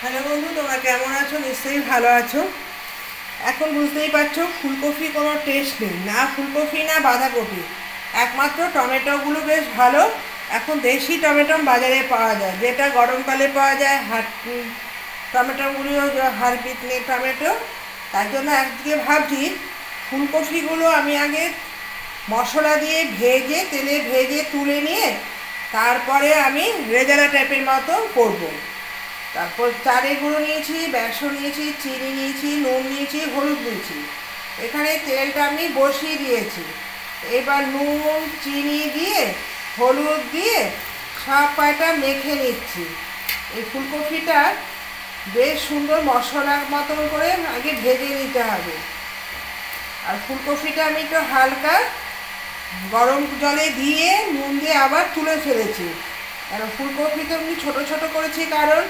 Hello বন্ধু, তোমরা কেমন আছো? নিশ্চয়ই ভালো আছো। এখন বুঝতেই পারছো ফুলকপি কোনো টেস্ট নেই, না ফুলকপি না বাঁধাকপি, একমাত্র টমেটোগুলো বেশ ভালো। এখন দেশি টমেটো বাজারে পাওয়া যায়, যেটা গরমকালে পাওয়া যায়। টমেটোগুলো হারবিট নেই টমেটো। তার জন্য আজকে ভাবছি ফুলকপিগুলো আমি আগে মশলা দিয়ে ভেজে, তেলে ভেজে তুলে নিয়ে তারপরে আমি রেজালা টাইপের মতো করবো। তারপর চালের গুঁড়ো নিয়েছি, বেসন নিয়েছি, চিনি নিয়েছি, নুন নিয়েছি, হলুদ নিয়েছি। এখানে তেলটা আমি বসিয়ে দিয়েছি। এবার নুন চিনি দিয়ে হলুদ দিয়ে সব কয়টা মেখে নিচ্ছি। এই ফুলকপিটা বেশ সুন্দর মশলার মতন করে আগে ভেজে নিতে হবে। আর ফুলকপিটা আমি একটু হালকা গরম জলে দিয়ে নুন দিয়ে আবার তুলে ফেলেছি। আর ফুলকপিটা আমি ছোটো ছোটো করেছি, কারণ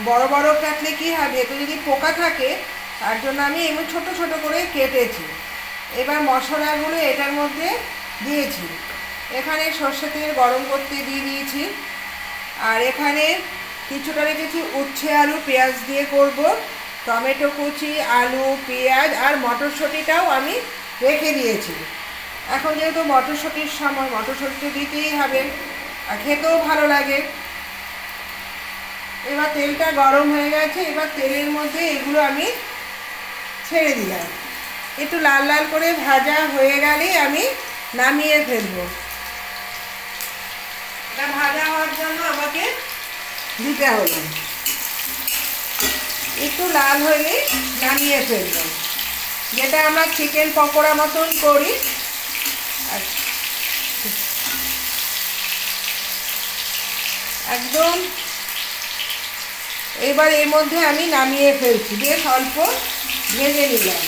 বড় বড় কাটলে কি হবে, এতে যদি পোকা থাকে, তার জন্য আমি এমন ছোট ছোট করে কেটেছি। এবার মশলাগুলো এটার মধ্যে দিয়েছি। এখানে সর্ষে তেল গরম করতে দিয়ে দিয়েছি। আর এখানে কিছুটা রেখেছি উচ্ছে আলু পেঁয়াজ দিয়ে করব। টমেটো কুচি, আলু, পেঁয়াজ আর মটরশুঁটিটাও আমি রেখে দিয়েছি। এখন যেহেতু মটরশুঁটির সময়, মটরশুঁটি দিতেই হবে, আর খেতেও ভালো লাগে। এবার তেলটা গরম হয়ে গেছে, এবার তেলের মধ্যে এগুলো আমি ছেড়ে দিলাম। একটু লাল লাল করে ভাজা হয়ে গেলেই আমি নামিয়ে ফেলবো। এটা ভাজা হওয়ার জন্য আমাকে দিতে হলো, একটু লাল হলে নামিয়ে ফেলবো, যেটা আমরা চিকেন পকোড়া মতন করি। একদম এবার এর মধ্যে আমি নামিয়ে ফেলছি, বেশ অল্প ভেজে নিলাম।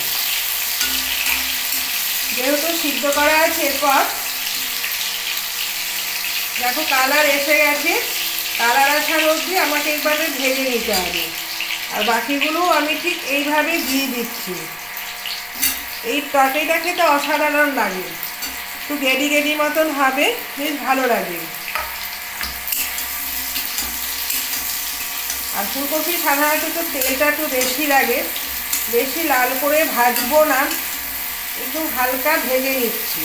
যেহেতু সিদ্ধ করা আছে, এরপর দেখো কালার এসে গেছে। কালার আসার অবধি আমাকে একবারে ভেজে নিতে হবে। আর বাকিগুলো আমি ঠিক এইভাবে দিয়ে দিচ্ছি। এই তরকারিটা খেতে অসাধারণ লাগে, একটু গেডি গেডি মতন হবে, বেশ ভালো লাগে। আর ফুলকপি সাধারণত তো তেলটা একটু বেশি লাগে, বেশি লাল করে ভাজবো না, একটু হালকা ভেজে নিচ্ছি।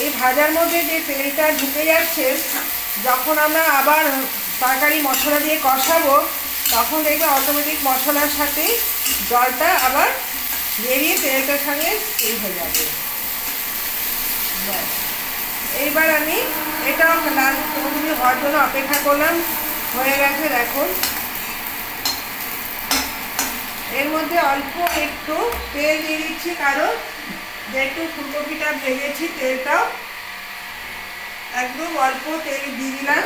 এই ভাজার মধ্যে যে তেলটা ঢুকে যাচ্ছে, যখন আমরা আবার তরকারি মশলা দিয়ে কষাবো, তখন দেখবে অটোমেটিক মশলার সাথে জলটা আবার বেরিয়ে তেলটার সঙ্গে এই হয়ে যাবে। এইবার আমি এটাও লাল ফুলকপি হওয়ার জন্য অপেক্ষা করলাম, হয়ে গেছে দেখুন। এর মধ্যে অল্প একটু তেল দিয়ে দিচ্ছি, কারণ যেহেতু ফুলকপিটা ভেজেছি, তেলটাও একদম অল্প তেল দিয়ে দিলাম।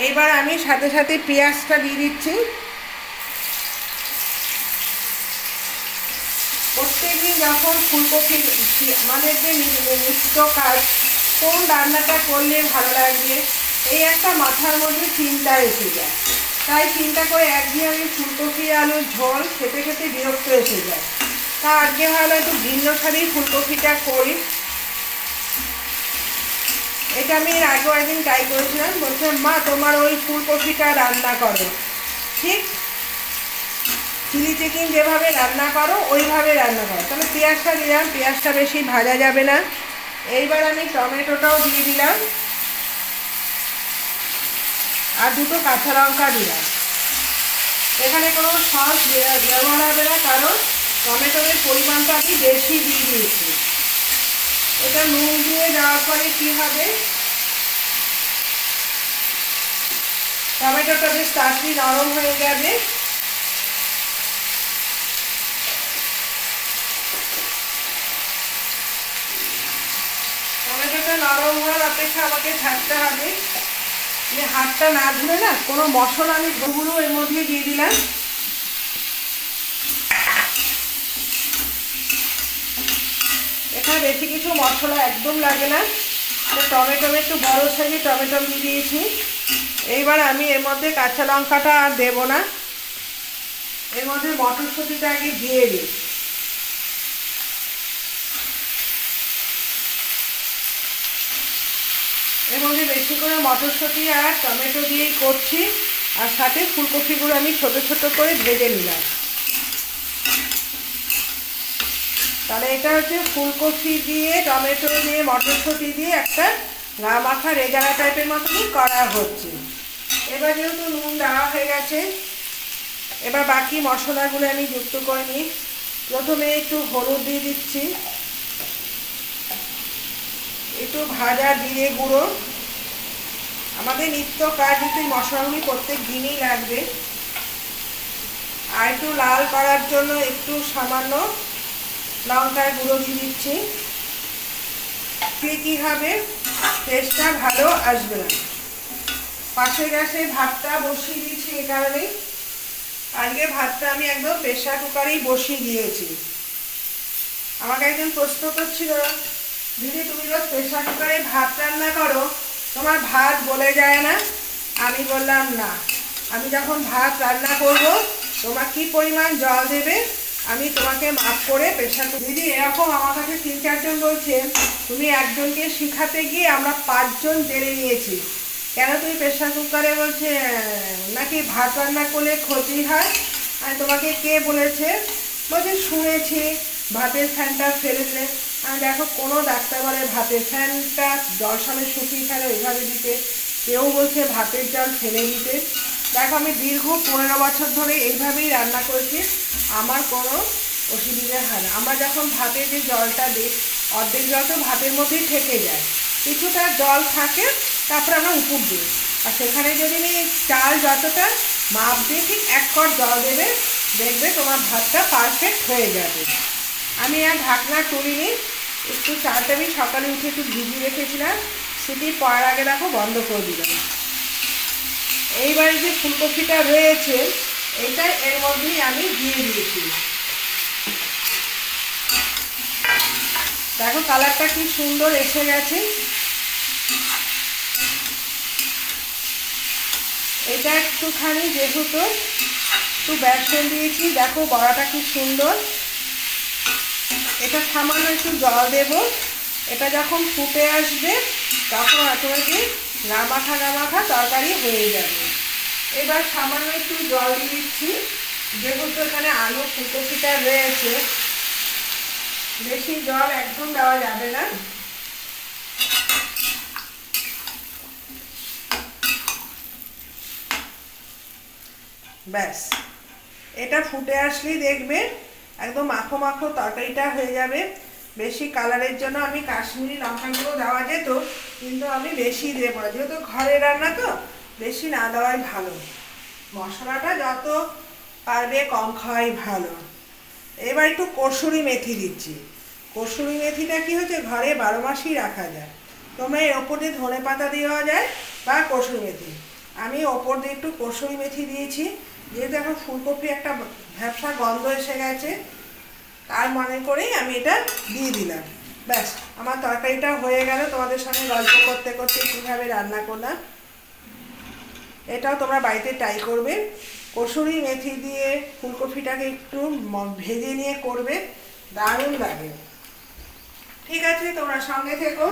এইবার আমি সাথে সাথে পেঁয়াজটা দিয়ে দিচ্ছি। প্রত্যেকদিন যখন ফুলকপি আমাদের যে নিত্য কাজ, কোন রান্নাটা করলে ভালো লাগবে, এই একটা মাথার মধ্যে চিন্তা এসে যায়। তাই চিন্তা করে একদিন আমি ফুলকপি আলুর ঝোল খেতে খেতে বিরক্ত এসে যায়। তা আজকে ভালো একটু ভিন্ন স্বাদের ফুলকপিটা করি। এটা আমি এর আগেও একদিন ট্রাই করেছিলাম, বলছিলাম মা তোমার ওই ফুলকপিটা রান্না করো, ঠিক চিলি চিকেন যেভাবে রান্না করো ওইভাবে রান্না করো। তাহলে পেঁয়াজটা দিলাম, পেঁয়াজটা বেশি ভাজা যাবে না। এইবার আমি টমেটোটাও দিয়ে দিলাম, আর দুটো কাঁচা লঙ্কা দিলাম। এখানে কোনো সস ব্যবহার হবে না, কারণ টমেটোর পরিমাণটা আমি বেশি দিয়ে দিয়েছি। এটা নুন দিয়ে দেওয়ার পরে কী হবে, টমেটোটা বেশ তাড়াতাড়ি নরম হয়ে যাবে। টমেটোটা নরম হওয়ার অপেক্ষা আমাকে থাকতে হবে। হাতটা না ধুলে না কোনো মশলা আমি গুঁড়ো এর মধ্যে দিয়ে দিলাম। এখানে বেশি কিছু মশলা একদম লাগে না। টমেটো একটু বড় সাইজে টমেটো দিয়ে দিয়েছি। এইবার আমি এর মধ্যে কাঁচা লঙ্কাটা আর দেবো না, এর মধ্যে মটরশুঁটিটা আগে দিয়ে দিই। এর মধ্যে বেশি করে মটরশুঁটি আর টমেটো দিয়েই করছি, আর সাথে ফুলকপিগুলো আমি ছোট ছোট করে ভেজে নিলাম। তাহলে এটা হচ্ছে ফুলকপি দিয়ে, টমেটো দিয়ে, মটরশুঁটি দিয়ে একটা গা মাখা রেজালা টাইপের মতনই করা হচ্ছে। এবার যেহেতু নুন দেওয়া হয়ে গেছে, এবার বাকি মশলাগুলো আমি যুক্ত করে নিই। প্রথমে একটু হলুদ দিয়ে দিচ্ছি, একটু ভাজা জিরে গুঁড়ো। আমাদের নিত্য কার্যত এই মশলাগুলি প্রত্যেক দিনই লাগবে। আর একটু লাল করার জন্য একটু সামান্য লঙ্কার গুঁড়ো দিয়ে দিচ্ছি। কী হবে, টেস্টটা ভালো আসবে না। পাশের গ্যাসে ভাতটা বসিয়ে দিয়েছি, এই কারণেই আজকে ভাতটা আমি একদম প্রেসার কুকারেই বসিয়ে দিয়েছি। আমাকে একজন প্রশ্ন করছিল, দিদি তুমি রোজ প্রেসার কুকারে ভাত রান্না করো, তোমার ভাত বলে যায় না? আমি বললাম না, আমি যখন ভাত রান্না করব তোমার কি পরিমাণ জল দেবে আমি তোমাকে মাপ করে প্রেসার কুকার। দিদি এরকম আমার কাছে 3-4 জন বলছে, তুমি একজনকে শেখাতে গিয়ে আমরা 5 জন জেনে নিয়েছি, কেন তুমি প্রেসার কুকারে বলছে নাকি ভাত রান্না করলে ক্ষতি হয়। আর তোমাকে কে বলেছে? বলছে শুনেছি ভাতের ফ্যানটা ফেলে দিলে। আমি দেখো, কোনো ডাক্তার বলে ভাতের ফ্যানটা জল সামনে শুকিয়ে ফেলে ওইভাবে দিতে, কেউ বলছে ভাতের জল ফেলে দিতে। দেখো, আমি দীর্ঘ 15 বছর ধরে এইভাবেই রান্না করেছি, আমার কোনো অসুবিধা হয় না। আমরা যখন ভাতে যে জলটা দিই, অর্ধেক জল তো ভাতের মধ্যেই থেকে যায়, কিছুটা জল থাকে, তারপরে আমরা উপর দিই। আর সেখানে যদি চাল যতটা মাপ দিয়ে ঠিক 1 কড় জল দেবে, দেখবে তোমার ভাতটা পারফেক্ট হয়ে যাবে। আমি আর ঢাকনা তুলিনি, একটু চালটা আমি সকালে উঠে একটু ভিজিয়ে রেখেছিলাম, সিটি পড়ার আগে দেখো বন্ধ করে দিলাম। এইবারে যে ফুলকপিটা রয়েছে এটা এর মধ্যেই আমি দিয়ে দিয়েছি। দেখো কালারটা কি সুন্দর এসে গেছে। এটা একটুখানি যেহেতু একটু বেসন দিয়েছি, দেখো বড়াটা কি সুন্দর। এটা সামান্য একটু জল দেব, এটা যখন ফুটে আসবে তখন অটোমেটিক গামাখা তরকারি হয়ে যাবে। এবার সামান্য একটু জল দিয়ে দিচ্ছি, যেহেতু এখানে আলু ফুলকপিটা রয়েছে, বেশি জল একদম দেওয়া যাবে না। ব্যাস, এটা ফুটে আসলেই দেখবে একদম মাখো মাখো তরকারিটা হয়ে যাবে। বেশি কালারের জন্য আমি কাশ্মীরি লঙ্কাগুলো দেওয়া যেত, কিন্তু আমি বেশি দেবো না, যেহেতু ঘরে রান্না তো বেশি না দেওয়াই ভালো। মশলাটা যত পারবে কম খাওয়াই ভালো। এবার একটু কসুরি মেথি দিচ্ছি। কসুরি মেথিটা কি হচ্ছে, ঘরে 12 মাসই রাখা যায়। তোমরা এর ওপর দিয়ে ধনে পাতা দেওয়া যায় বা কসুরি মেথি। আমি ওপর দিয়ে একটু কসুরি মেথি দিয়েছি, যেহেতু এখন ফুলকপি একটা ভ্যাপসা গন্ধ এসে গেছে, তার মনে করেই আমি এটা দিয়ে দিলাম। ব্যাস, আমার তরকারিটা হয়ে গেল। তোমাদের সঙ্গে গল্প করতে করতে কীভাবে রান্না করলাম, এটাও তোমরা বাড়িতে ট্রাই করবে। কসুরি মেথি দিয়ে ফুলকপিটাকে একটু ভেজে নিয়ে করবে, দারুণ লাগে। ঠিক আছে, তোমরা সঙ্গে থেকো।